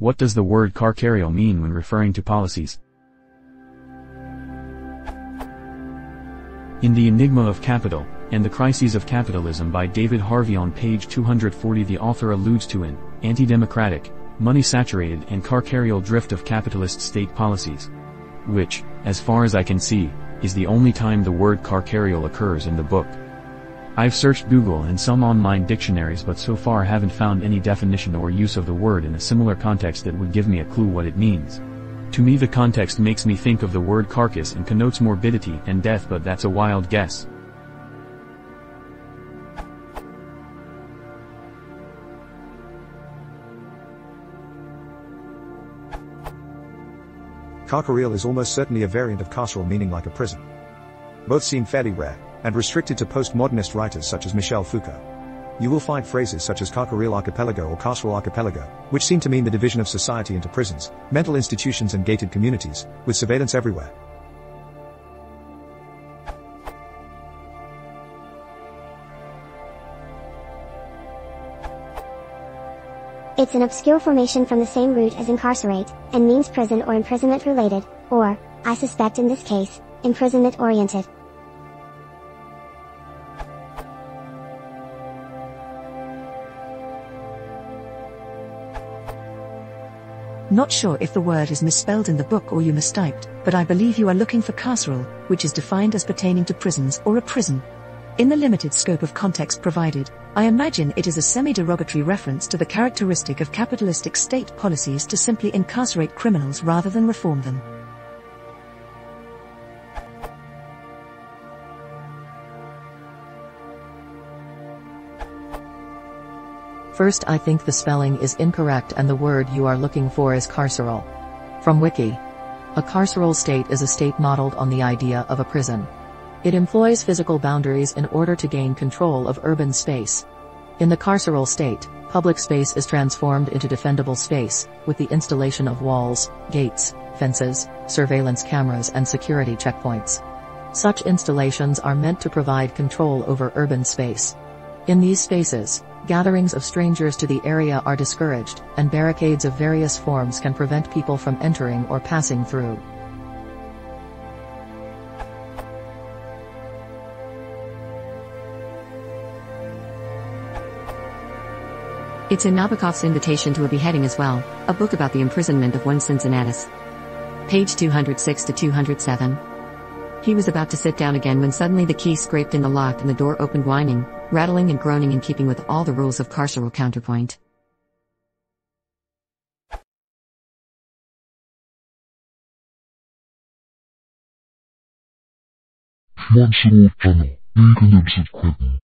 What does the word carcareal mean when referring to policies? In The Enigma of Capital, and the Crises of Capitalism by David Harvey on page 240, the author alludes to an anti-democratic, money-saturated and carcareal drift of capitalist state policies, which, as far as I can see, is the only time the word carcareal occurs in the book. I've searched Google and some online dictionaries but so far haven't found any definition or use of the word in a similar context that would give me a clue what it means. To me the context makes me think of the word carcass and connotes morbidity and death, but that's a wild guess. Carcareal is almost certainly a variant of carceral, meaning like a prison. Both seem fairly rare, and restricted to postmodernist writers such as Michel Foucault. You will find phrases such as carcareal archipelago or carceral archipelago, which seem to mean the division of society into prisons, mental institutions and gated communities, with surveillance everywhere. It's an obscure formation from the same root as incarcerate, and means prison or imprisonment related, or, I suspect in this case, imprisonment oriented. Not sure if the word is misspelled in the book or you mistyped, but I believe you are looking for carceral, which is defined as pertaining to prisons or a prison. In the limited scope of context provided, I imagine it is a semi-derogatory reference to the characteristic of capitalistic state policies to simply incarcerate criminals rather than reform them. First, I think the spelling is incorrect and the word you are looking for is carceral. From Wiki. A carceral state is a state modeled on the idea of a prison. It employs physical boundaries in order to gain control of urban space. In the carceral state, public space is transformed into defendable space, with the installation of walls, gates, fences, surveillance cameras and security checkpoints. Such installations are meant to provide control over urban space. In these spaces, gatherings of strangers to the area are discouraged, and barricades of various forms can prevent people from entering or passing through. It's in Nabokov's Invitation to a Beheading as well, a book about the imprisonment of one Cincinnatus. Page 206 to 207. He was about to sit down again when suddenly the key scraped in the lock and the door opened, whining, rattling and groaning in keeping with all the rules of carceral counterpoint. Carceral tunnel, maintenance equipment.